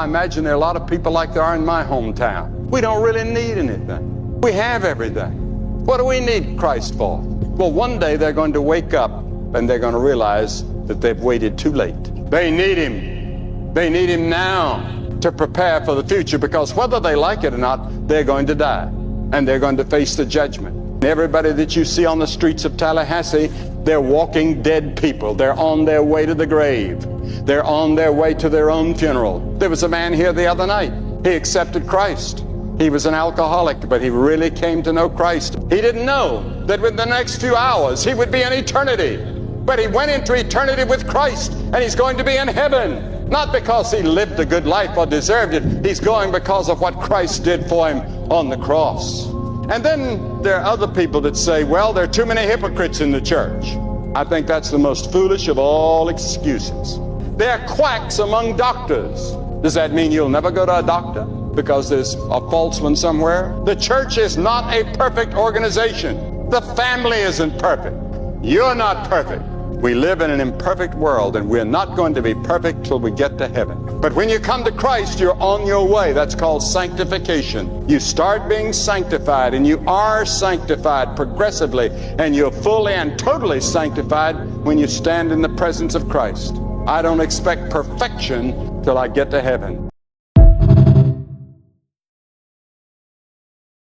I imagine there are a lot of people like there are in my hometown. We don't really need anything. We have everything. What do we need Christ for? Well, one day they're going to wake up and they're going to realize that they've waited too late. They need Him. They need Him now to prepare for the future, because whether they like it or not, they're going to die and they're going to face the judgment. Everybody that you see on the streets of Tallahassee, they're walking dead people. They're on their way to the grave. They're on their way to their own funeral. There was a man here the other night. He accepted Christ. He was an alcoholic, but he really came to know Christ. He didn't know that within the next few hours he would be in eternity. But he went into eternity with Christ, and he's going to be in heaven. Not because he lived a good life or deserved it. He's going because of what Christ did for him on the cross. And then there are other people that say, well, there are too many hypocrites in the church. I think that's the most foolish of all excuses. There are quacks among doctors. Does that mean you'll never go to a doctor because there's a false one somewhere? The church is not a perfect organization. The family isn't perfect. You're not perfect. We live in an imperfect world, and we're not going to be perfect till we get to heaven. But when you come to Christ, you're on your way. That's called sanctification. You start being sanctified, and you are sanctified progressively, and you're fully and totally sanctified when you stand in the presence of Christ. I don't expect perfection till I get to heaven.